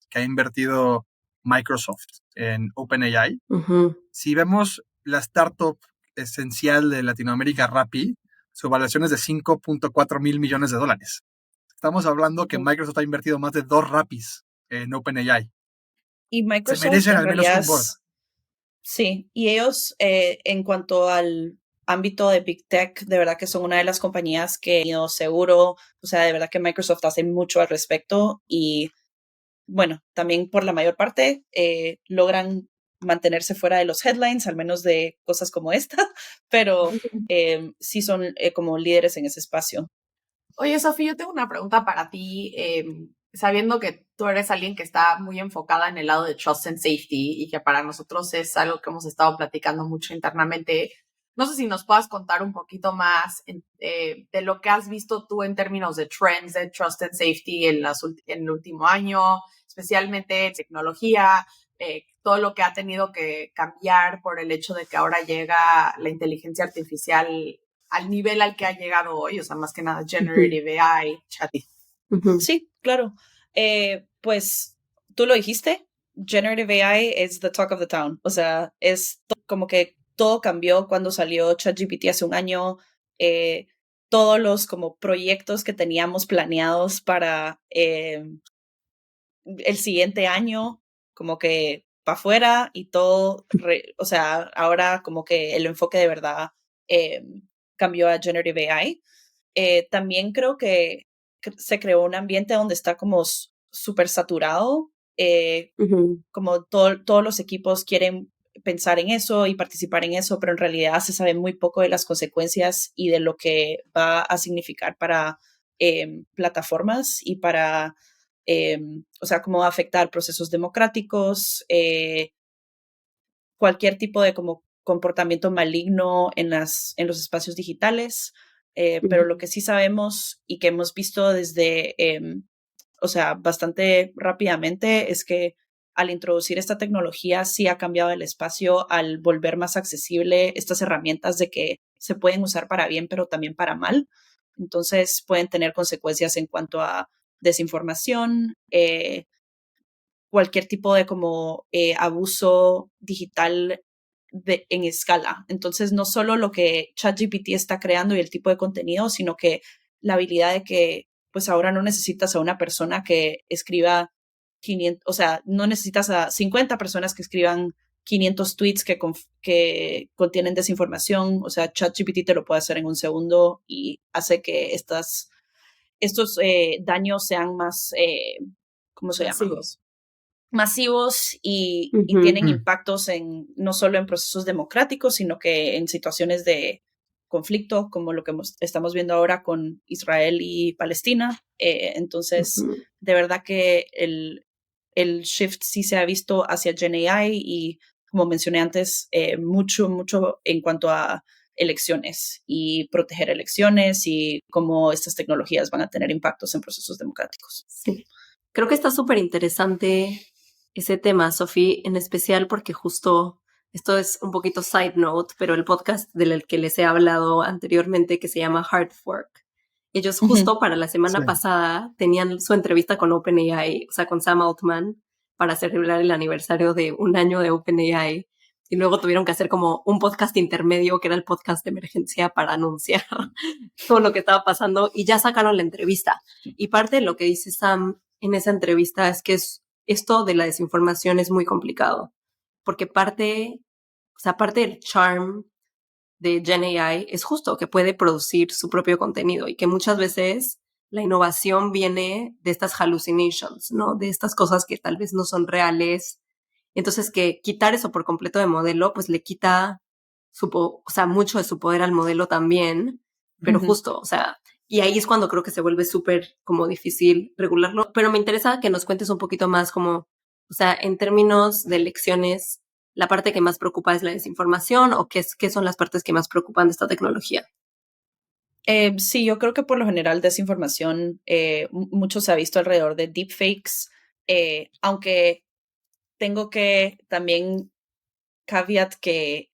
que ha invertido Microsoft en OpenAI. Si vemos la startup esencial de Latinoamérica, Rappi, su evaluación es de $5.4 mil millones. Estamos hablando que Microsoft ha invertido más de 2 Rappis en OpenAI. Y Microsoft se merecen al menos un board. Sí, y ellos en cuanto al ámbito de Big Tech, de verdad que son una de las compañías que seguro, o sea, de verdad que Microsoft hace mucho al respecto y bueno, también por la mayor parte logran mantenerse fuera de los headlines, al menos de cosas como esta, pero sí son como líderes en ese espacio. Oye, Sofía, yo tengo una pregunta para ti, sabiendo que tú eres alguien que está muy enfocada en el lado de Trust and Safety y que para nosotros es algo que hemos estado platicando mucho internamente. No sé si nos puedas contar un poquito más de lo que has visto tú en términos de trends de Trust and Safety en el último año, especialmente en tecnología, todo lo que ha tenido que cambiar por el hecho de que ahora llega la inteligencia artificial al nivel al que ha llegado hoy, o sea, más que nada Generative AI, chat. Sí, claro. Pues tú lo dijiste, Generative AI es the talk of the town. O sea, es como que todo cambió cuando salió ChatGPT hace un año. Todos los como proyectos que teníamos planeados para el siguiente año, como que para afuera y todo, o sea, ahora como que el enfoque de verdad cambió a Generative AI. También creo que se creó un ambiente donde está como súper saturado, como todos los equipos quieren pensar en eso y participar en eso, pero en realidad se sabe muy poco de las consecuencias y de lo que va a significar para plataformas y para, o sea, cómo va a afectar procesos democráticos, cualquier tipo de como comportamiento maligno en los espacios digitales, pero lo que sí sabemos y que hemos visto desde, o sea, bastante rápidamente es que al introducir esta tecnología sí ha cambiado el espacio al volver más accesible estas herramientas de que se pueden usar para bien, pero también para mal. Entonces pueden tener consecuencias en cuanto a desinformación, cualquier tipo de como abuso digital en escala. Entonces, no solo lo que ChatGPT está creando y el tipo de contenido, sino que la habilidad de que pues ahora no necesitas a una persona que escriba 500, o sea, no necesitas a 50 personas que escriban 500 tweets que contienen desinformación. O sea, ChatGPT te lo puede hacer en un segundo y hace que estos daños sean más, ¿cómo se llama? Masivos y tienen impactos en no solo en procesos democráticos, sino que en situaciones de conflicto, como lo que estamos viendo ahora con Israel y Palestina. Entonces, de verdad que el shift sí se ha visto hacia Gen AI y, como mencioné antes, mucho en cuanto a elecciones y proteger elecciones y cómo estas tecnologías van a tener impactos en procesos democráticos. Sí, creo que está súper interesante ese tema, Sofía, en especial porque justo esto es un poquito side note, pero el podcast del que les he hablado anteriormente, que se llama Hard Fork, ellos justo para la semana pasada tenían su entrevista con OpenAI, o sea, con Sam Altman, para celebrar el aniversario de un año de OpenAI. Y luego tuvieron que hacer como un podcast intermedio, que era el podcast de emergencia, para anunciar todo lo que estaba pasando. Y ya sacaron la entrevista. Y parte de lo que dice Sam en esa entrevista es que esto de la desinformación es muy complicado. Porque parte del charm de Gen AI es justo que puede producir su propio contenido y que muchas veces la innovación viene de estas hallucinations, ¿no? De estas cosas que tal vez no son reales. Entonces, que quitar eso por completo de modelo, pues le quita mucho de su poder al modelo también, pero justo, o sea, y ahí es cuando creo que se vuelve súper como difícil regularlo. Pero me interesa que nos cuentes un poquito más como, o sea, en términos de elecciones, ¿la parte que más preocupa es la desinformación o qué son las partes que más preocupan de esta tecnología? Sí, yo creo que por lo general desinformación, mucho se ha visto alrededor de deepfakes, aunque tengo que también caveat que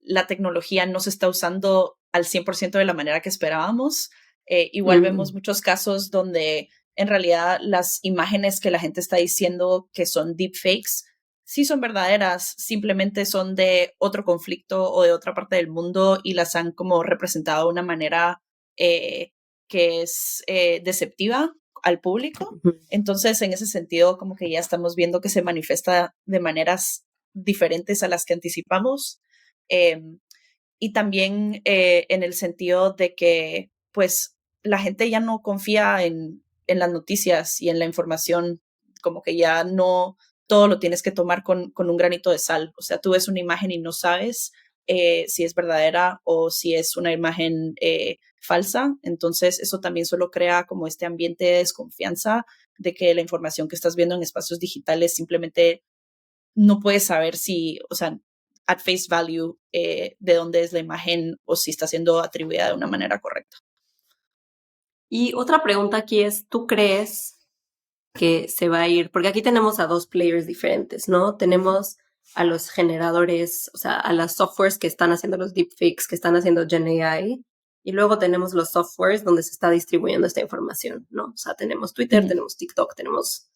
la tecnología no se está usando al 100% de la manera que esperábamos. Igual vemos muchos casos donde en realidad las imágenes que la gente está diciendo que son deepfakes sí son verdaderas, simplemente son de otro conflicto o de otra parte del mundo y las han como representado de una manera que es deceptiva al público. Entonces, en ese sentido, como que ya estamos viendo que se manifiesta de maneras diferentes a las que anticipamos. Y también en el sentido de que, pues, la gente ya no confía en las noticias y en la información, como que ya no todo lo tienes que tomar con un granito de sal. O sea, tú ves una imagen y no sabes si es verdadera o si es una imagen falsa. Entonces, eso también solo crea como este ambiente de desconfianza de que la información que estás viendo en espacios digitales simplemente no puedes saber si, o sea, at face value, de dónde es la imagen o si está siendo atribuida de una manera correcta. Y otra pregunta aquí es, ¿tú crees que se va a ir? Porque aquí tenemos a dos players diferentes, ¿no? Tenemos a los generadores, o sea, a las softwares que están haciendo los deepfakes, que están haciendo GenAI, y luego tenemos los softwares donde se está distribuyendo esta información, ¿no? O sea, tenemos Twitter, tenemos TikTok, tenemos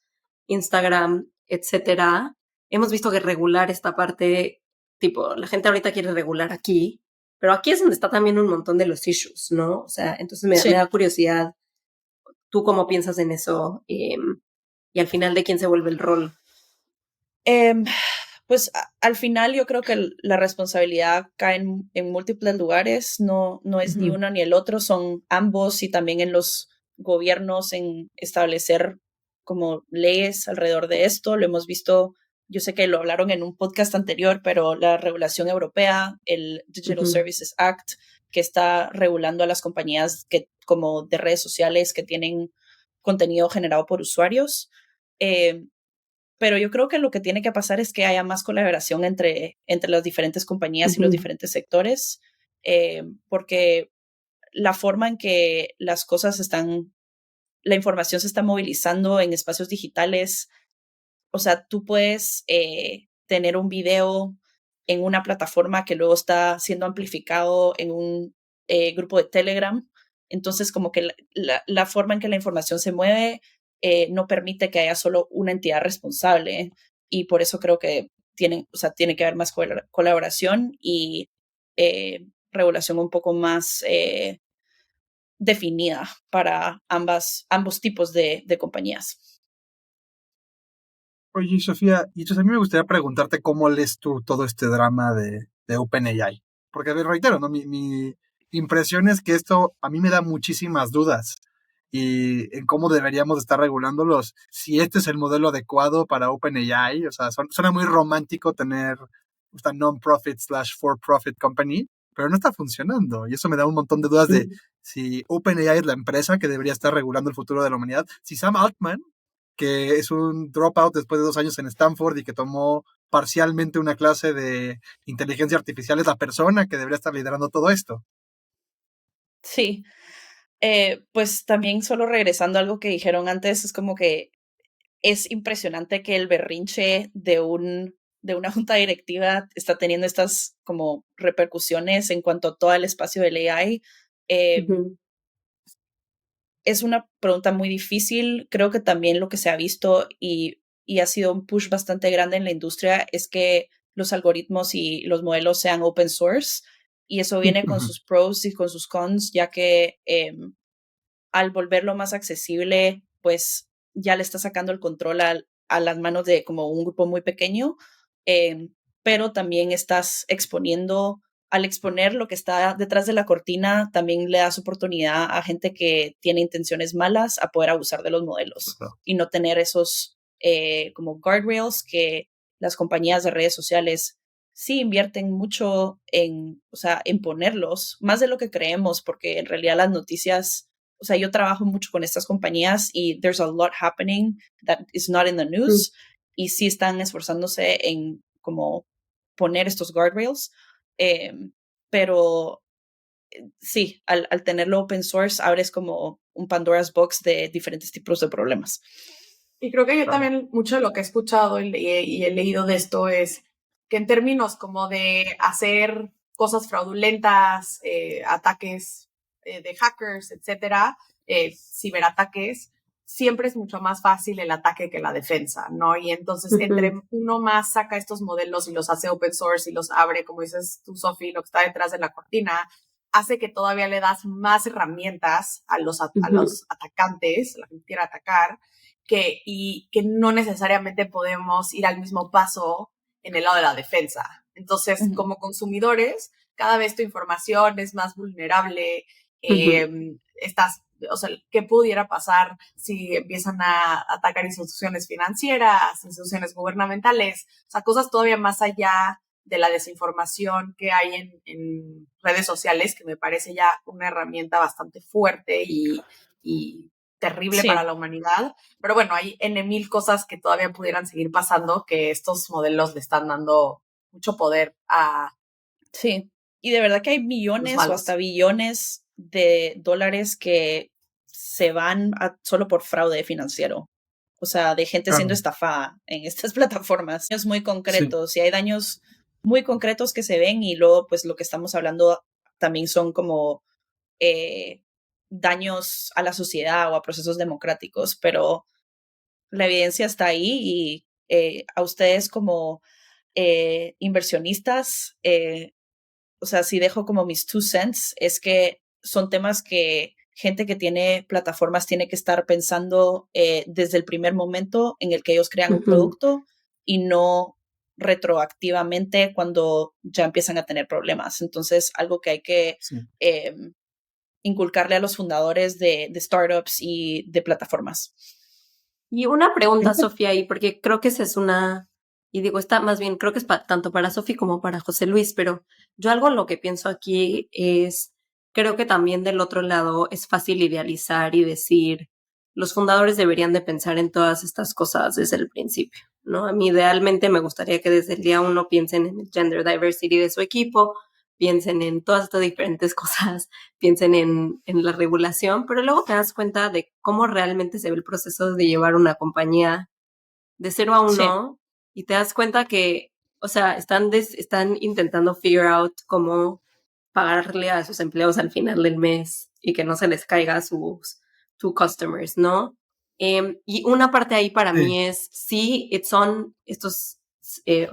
Instagram, etcétera. Hemos visto que regular esta parte, tipo, la gente ahorita quiere regular aquí, pero aquí es donde está también un montón de los issues, ¿no? O sea, entonces me da curiosidad, ¿tú cómo piensas en eso? Y al final, ¿de quién se vuelve el rol? Pues al final yo creo que la responsabilidad cae en múltiples lugares, no es ni uno ni el otro, son ambos, y también en los gobiernos en establecer como leyes alrededor de esto. Lo hemos visto, yo sé que lo hablaron en un podcast anterior, pero la regulación europea, el Digital Services Act, que está regulando a las compañías como de redes sociales que tienen contenido generado por usuarios. Pero yo creo que lo que tiene que pasar es que haya más colaboración entre las diferentes compañías y los diferentes sectores, porque la forma en que las cosas la información se está movilizando en espacios digitales, o sea, tú puedes tener un video en una plataforma que luego está siendo amplificado en un grupo de Telegram. Entonces, como que la forma en que la información se mueve no permite que haya solo una entidad responsable. Y por eso creo que tiene que haber más colaboración y regulación un poco más definida para ambos tipos de compañías. Oye, Sofía, y entonces a mí me gustaría preguntarte cómo lees tú todo este drama de OpenAI. Porque, reitero, ¿no? Mi impresión es que esto a mí me da muchísimas dudas y en cómo deberíamos estar regulándolos. Si este es el modelo adecuado para OpenAI, o sea, suena muy romántico tener esta non-profit / for-profit company, pero no está funcionando. Y eso me da un montón de dudas de si OpenAI es la empresa que debería estar regulando el futuro de la humanidad, si Sam Altman, que es un dropout después de 2 años en Stanford y que tomó parcialmente una clase de inteligencia artificial, es la persona que debería estar liderando todo esto. Sí, pues también solo regresando a algo que dijeron antes, es como que es impresionante que el berrinche de una junta directiva está teniendo estas como repercusiones en cuanto a todo el espacio del AI. Es una pregunta muy difícil. Creo que también lo que se ha visto y ha sido un push bastante grande en la industria es que los algoritmos y los modelos sean open source, y eso viene con sus pros y con sus cons, ya que al volverlo más accesible, pues ya le está sacando el control a las manos de como un grupo muy pequeño, pero también estás exponiendo, al exponer lo que está detrás de la cortina, también le das oportunidad a gente que tiene intenciones malas a poder abusar de los modelos y no tener esos como guardrails que las compañías de redes sociales sí invierten mucho en ponerlos, más de lo que creemos, porque en realidad las noticias, o sea, yo trabajo mucho con estas compañías y there's a lot happening that is not in the news, y sí están esforzándose en como poner estos guardrails, pero sí, al tenerlo open source abres como un Pandora's box de diferentes tipos de problemas. Y creo que yo también mucho de lo que he escuchado y he leído de esto es que en términos como de hacer cosas fraudulentas, ataques de hackers, etcétera, ciberataques, siempre es mucho más fácil el ataque que la defensa, ¿no? Y entonces entre uno más saca estos modelos y los hace open source y los abre, como dices tú, Sofi, lo que está detrás de la cortina, hace que todavía le das más herramientas a los atacantes, a la gente que quiera atacar, y que no necesariamente podemos ir al mismo paso en el lado de la defensa. Entonces, como consumidores, cada vez tu información es más vulnerable, o sea, ¿qué pudiera pasar si empiezan a atacar instituciones financieras, instituciones gubernamentales? O sea, cosas todavía más allá de la desinformación que hay en redes sociales, que me parece ya una herramienta bastante fuerte y terrible para la humanidad. Pero bueno, hay N mil cosas que todavía pudieran seguir pasando, que estos modelos le están dando mucho poder a Sí, y de verdad que hay millones o hasta billones de dólares que se van solo por fraude financiero. O sea, de gente siendo estafada en estas plataformas. Es muy concretos y hay daños muy concretos que se ven y luego pues lo que estamos hablando también son como daños a la sociedad o a procesos democráticos, pero la evidencia está ahí y a ustedes como inversionistas, o sea, si dejo como mis 2 cents, es que son temas que gente que tiene plataformas tiene que estar pensando desde el primer momento en el que ellos crean un producto y no retroactivamente cuando ya empiezan a tener problemas. Entonces, algo que hay que inculcarle a los fundadores de startups y de plataformas. Y una pregunta, Sofía, ahí, porque creo que esa es y digo, está más bien, creo que es tanto para Sofía como para José Luis, pero yo algo en lo que pienso aquí es, creo que también del otro lado es fácil idealizar y decir, los fundadores deberían de pensar en todas estas cosas desde el principio, ¿no? A mí idealmente me gustaría que desde el día uno piensen en el gender diversity de su equipo, piensen en todas estas diferentes cosas, piensen en la regulación, pero luego te das cuenta de cómo realmente se ve el proceso de llevar una compañía de 0 a 1 y te das cuenta que, o sea, están intentando figure out cómo pagarle a sus empleados al final del mes y que no se les caiga a sus customers, ¿no? Y una parte ahí para mí es, sí, o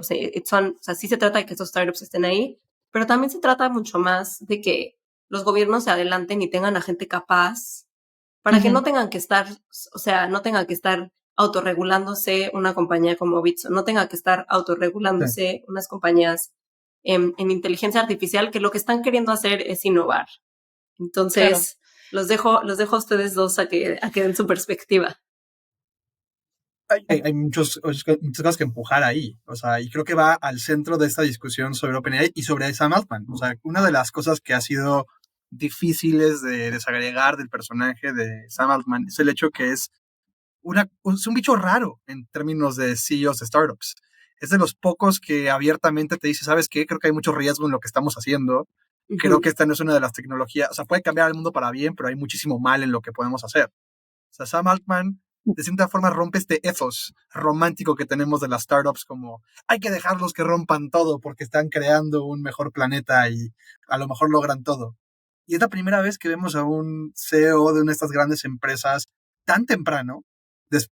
sea, sí se trata de que estos startups estén ahí, pero también se trata mucho más de que los gobiernos se adelanten y tengan a gente capaz para que no tengan que estar, o sea, no tengan que estar autorregulándose una compañía como Bitso, no tenga que estar autorregulándose unas compañías en inteligencia artificial que lo que están queriendo hacer es innovar. Entonces, los dejo a ustedes dos a que den su perspectiva. Hay muchas cosas que empujar ahí, o sea, y creo que va al centro de esta discusión sobre OpenAI y sobre Sam Altman. O sea, una de las cosas que ha sido difíciles de desagregar del personaje de Sam Altman es el hecho que es un bicho raro en términos de CEOs de startups. Es de los pocos que abiertamente te dice, ¿sabes qué? Creo que hay mucho riesgo en lo que estamos haciendo. Creo que esta no es una de las tecnologías, o sea, puede cambiar el mundo para bien, pero hay muchísimo mal en lo que podemos hacer. O sea, Sam Altman de cierta forma rompe este ethos romántico que tenemos de las startups, como hay que dejarlos que rompan todo porque están creando un mejor planeta y a lo mejor logran todo. Y es la primera vez que vemos a un CEO de una de estas grandes empresas tan temprano,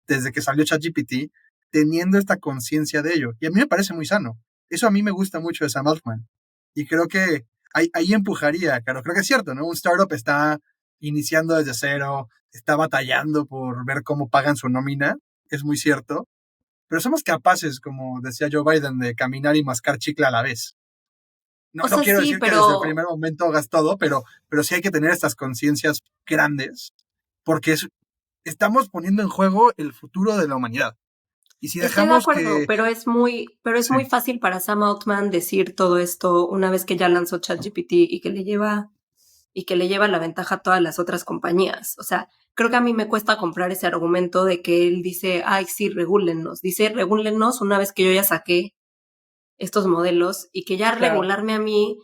desde que salió ChatGPT, teniendo esta conciencia de ello. Y a mí me parece muy sano. Eso a mí me gusta mucho de Sam Altman. Y creo que ahí empujaría, claro, creo que es cierto, ¿no? Un startup está iniciando desde cero, está batallando por ver cómo pagan su nómina, es muy cierto, pero somos capaces, como decía Joe Biden, de caminar y mascar chicle a la vez. No quiero decir que desde el primer momento hagas todo, pero sí hay que tener estas conciencias grandes, porque estamos poniendo en juego el futuro de la humanidad. Y si dejamos Estoy de acuerdo, pero es muy fácil para Sam Altman decir todo esto una vez que ya lanzó ChatGPT y que le lleva la ventaja a todas las otras compañías. O sea, creo que a mí me cuesta comprar ese argumento de que él dice, ay, sí, regúlennos. Dice, regúlennos una vez que yo ya saqué estos modelos y que ya regularme a mí,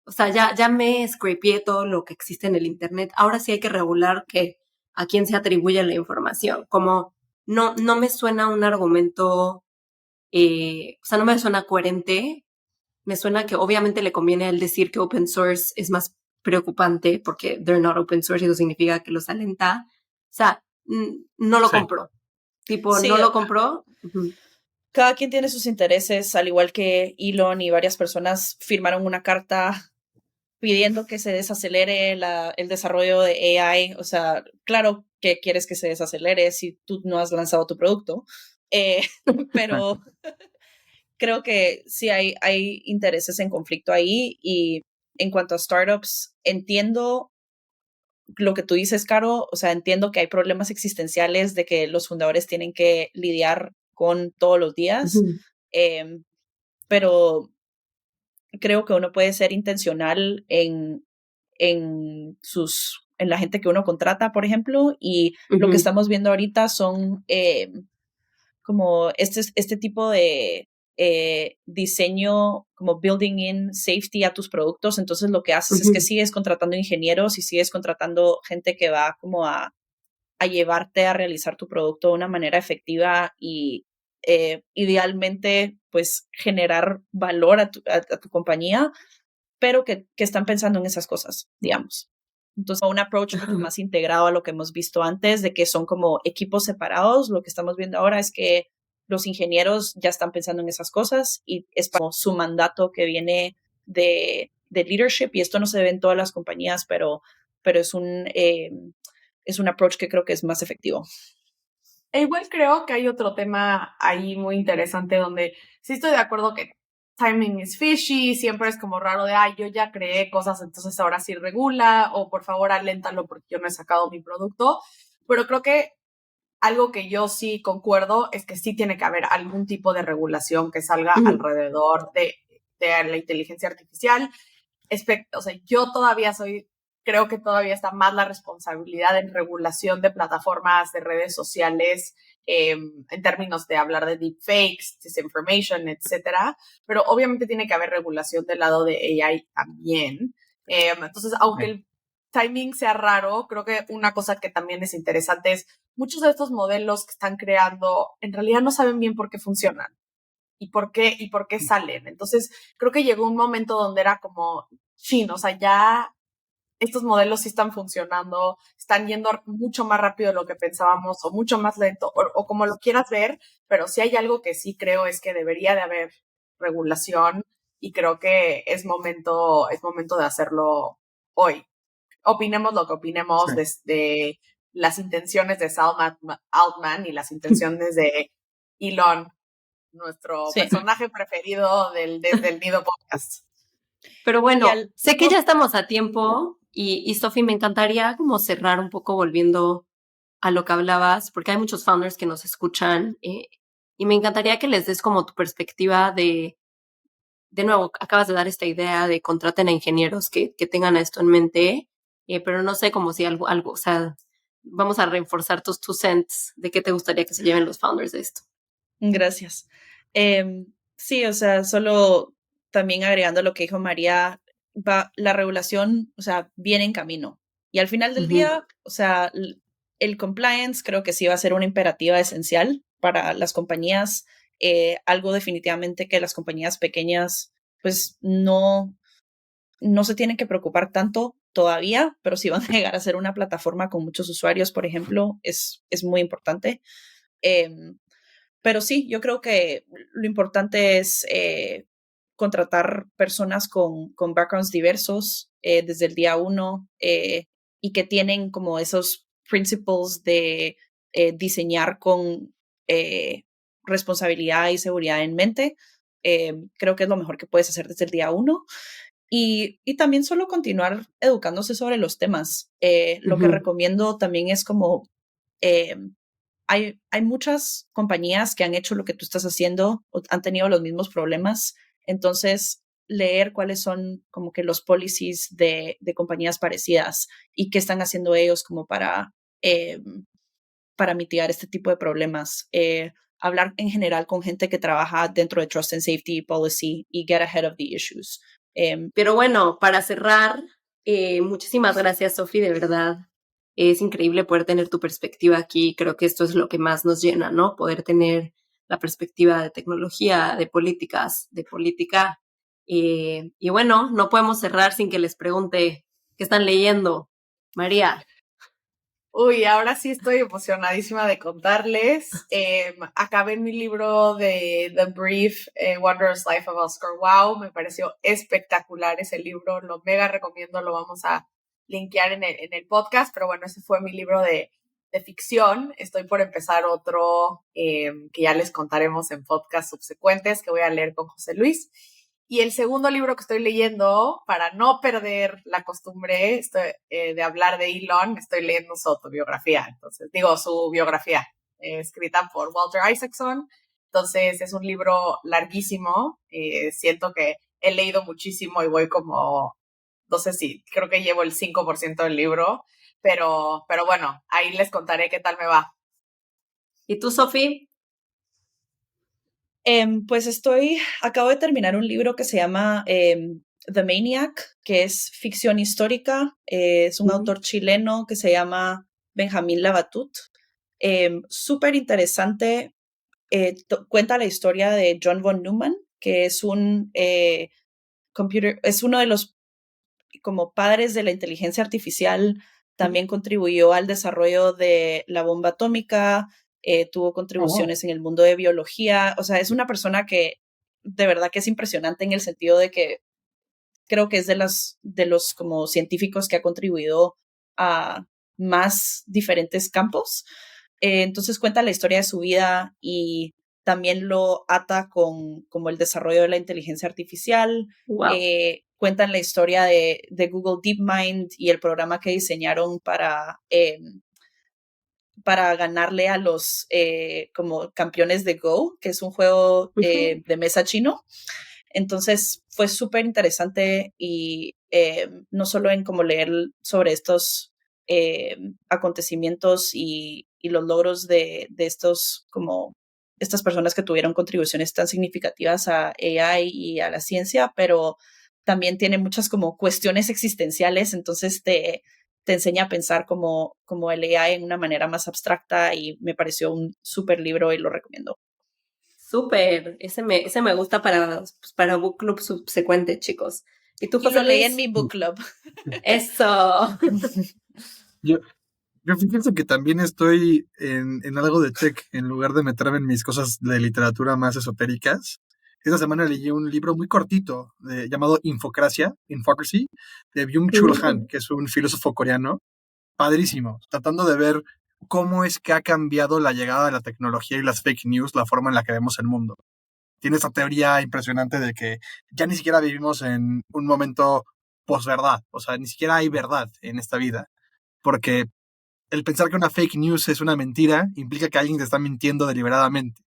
o sea, ya me scrapeé todo lo que existe en el Internet. Ahora sí hay que regular a quién se atribuye la información. Como no me suena un argumento, o sea, no me suena coherente. Me suena que obviamente le conviene a él decir que open source es más preocupante porque they're not open source y eso significa que los alenta. O sea, no lo compró. No lo compró. Cada quien tiene sus intereses, al igual que Elon y varias personas firmaron una carta pidiendo que se desacelere el desarrollo de AI. O sea, claro que quieres que se desacelere si tú no has lanzado tu producto, pero creo que sí hay intereses en conflicto ahí y en cuanto a startups, entiendo lo que tú dices, Caro, o sea, entiendo que hay problemas existenciales de que los fundadores tienen que lidiar con todos los días, pero creo que uno puede ser intencional en la gente que uno contrata, por ejemplo, y lo que estamos viendo ahorita son como este tipo de diseño, como building in safety a tus productos. Entonces lo que haces es que sigues contratando ingenieros y sigues contratando gente que va como a llevarte a realizar tu producto de una manera efectiva y idealmente pues generar valor a tu compañía, pero que están pensando en esas cosas, digamos. Entonces, un approach mucho más integrado a lo que hemos visto antes, de que son como equipos separados. Lo que estamos viendo ahora es que los ingenieros ya están pensando en esas cosas y es como su mandato que viene de leadership, y esto no se ve en todas las compañías, pero es un approach que creo que es más efectivo. E igual creo que hay otro tema ahí muy interesante donde sí estoy de acuerdo que timing is fishy, siempre es como raro de, yo ya creé cosas, entonces ahora sí regula, o por favor aléntalo porque yo no he sacado mi producto, pero creo que algo que yo sí concuerdo es que sí tiene que haber algún tipo de regulación que salga alrededor de la inteligencia artificial. O sea, creo que todavía está más la responsabilidad en regulación de plataformas, de redes sociales, en términos de hablar de deepfakes, disinformation, etcétera. Pero obviamente tiene que haber regulación del lado de AI también. Entonces, aunque el timing sea raro, creo que una cosa que también es interesante es muchos de estos modelos que están creando en realidad no saben bien por qué funcionan y por qué salen. Entonces, creo que llegó un momento donde era como, o sea, ya estos modelos sí están funcionando, están yendo mucho más rápido de lo que pensábamos o mucho más lento o como lo quieras ver, pero sí hay algo que sí creo es que debería de haber regulación y creo que es momento de hacerlo hoy. Opinemos lo que opinemos desde las intenciones de Sam Altman y las intenciones de Elon, nuestro personaje preferido desde el Nido Podcast. Pero bueno, sé que ya estamos a tiempo y Sofi, me encantaría como cerrar un poco volviendo a lo que hablabas, porque hay muchos founders que nos escuchan y me encantaría que les des como tu perspectiva de nuevo, acabas de dar esta idea de contraten a ingenieros que tengan esto en mente, pero no sé como si algo, o sea, vamos a reforzar tus cents de qué te gustaría que se lleven los founders de esto. Gracias. Sí, o sea, solo también agregando lo que dijo María, la regulación, o sea, viene en camino. Y al final del día, o sea, el compliance creo que sí va a ser una imperativa esencial para las compañías, algo definitivamente que las compañías pequeñas pues no se tienen que preocupar tanto todavía, pero si van a llegar a ser una plataforma con muchos usuarios, por ejemplo, es muy importante. Pero sí, yo creo que lo importante es contratar personas con backgrounds diversos desde el día uno y que tienen como esos principles de diseñar con responsabilidad y seguridad en mente. Creo que es lo mejor que puedes hacer desde el día uno. Y también solo continuar educándose sobre los temas. Lo que recomiendo también es como hay muchas compañías que han hecho lo que tú estás haciendo o han tenido los mismos problemas. Entonces, leer cuáles son como que los policies de compañías parecidas y qué están haciendo ellos como para mitigar este tipo de problemas. Hablar en general con gente que trabaja dentro de Trust and Safety Policy y get ahead of the issues. Pero bueno, para cerrar, muchísimas gracias, Sofi, de verdad. Es increíble poder tener tu perspectiva aquí. Creo que esto es lo que más nos llena, ¿no? Poder tener la perspectiva de tecnología, de políticas, de política. Y bueno, no podemos cerrar sin que les pregunte qué están leyendo. María. Uy, ahora sí estoy emocionadísima de contarles. Acabé mi libro de The Brief, Wondrous Life of Oscar Wilde. Me pareció espectacular ese libro. Lo mega recomiendo, lo vamos a linkear en el podcast. Pero bueno, ese fue mi libro de ficción. Estoy por empezar otro que ya les contaremos en podcasts subsecuentes que voy a leer con José Luis. Y el segundo libro que estoy leyendo, para no perder la costumbre de hablar de Elon, estoy leyendo su autobiografía. Entonces, su biografía, escrita por Walter Isaacson. Entonces, es un libro larguísimo. Siento que he leído muchísimo y voy como, no sé si, creo que llevo el 5% del libro, pero bueno, ahí les contaré qué tal me va. ¿Y tú, Sofi? Pues acabo de terminar un libro que se llama The Maniac, que es ficción histórica. Es un autor chileno que se llama Benjamín Labatut. Súper interesante. Cuenta la historia de John von Neumann, que es es uno de los como padres de la inteligencia artificial. También contribuyó al desarrollo de la bomba atómica, tuvo contribuciones en el mundo de biología. O sea, es una persona que de verdad que es impresionante en el sentido de que creo que es de los como científicos que ha contribuido a más diferentes campos. Entonces cuenta la historia de su vida y también lo ata con como el desarrollo de la inteligencia artificial. Wow. Cuentan la historia de Google DeepMind y el programa que diseñaron para ganarle a los como campeones de Go, que es un juego de mesa chino. Entonces fue súper interesante y no solo en como leer sobre estos acontecimientos y los logros de estos como estas personas que tuvieron contribuciones tan significativas a AI y a la ciencia, pero también tiene muchas como cuestiones existenciales, entonces te enseña a pensar como el AI en una manera más abstracta y me pareció un súper libro y lo recomiendo. Súper, ese me gusta para book club subsecuente, chicos. ¿Y tú, José Lo leí Luis? en mi book club. Eso. Yo fíjense que también estoy en algo de tech en lugar de meterme en mis cosas de literatura más esotéricas. Esta semana leí un libro muy cortito llamado Infocracy, de Byung-Chul Han, que es un filósofo coreano. Padrísimo, tratando de ver cómo es que ha cambiado la llegada de la tecnología y las fake news, la forma en la que vemos el mundo. Tiene esta teoría impresionante de que ya ni siquiera vivimos en un momento posverdad, o sea, ni siquiera hay verdad en esta vida, porque el pensar que una fake news es una mentira implica que alguien te está mintiendo deliberadamente,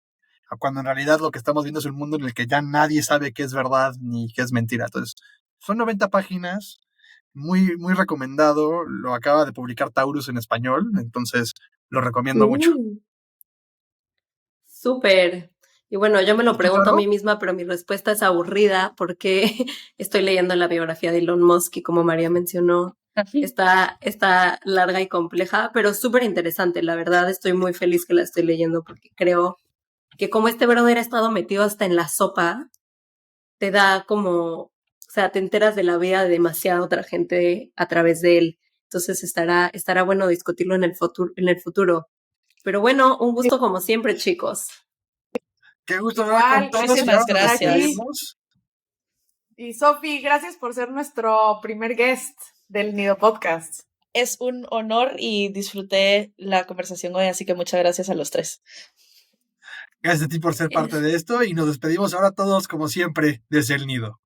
cuando en realidad lo que estamos viendo es un mundo en el que ya nadie sabe qué es verdad ni qué es mentira. Entonces, son 90 páginas, muy, muy recomendado, lo acaba de publicar Taurus en español, entonces lo recomiendo mucho. Súper. Y bueno, yo me lo pregunto a mí misma, pero mi respuesta es aburrida porque estoy leyendo la biografía de Elon Musk y como María mencionó, está larga y compleja, pero súper interesante. La verdad, estoy muy feliz que la estoy leyendo porque creo que como este brother ha estado metido hasta en la sopa, te da como, o sea, te enteras de la vida de demasiada otra gente a través de él. Entonces estará bueno discutirlo en el futuro. Pero bueno, un gusto como siempre, chicos. Qué gusto hablar con todos. Muchísimas gracias. Y Sofi, gracias por ser nuestro primer guest del Nido Podcast. Es un honor y disfruté la conversación hoy, así que muchas gracias a los tres. Gracias a ti por ser parte de esto y nos despedimos ahora todos como siempre desde el nido.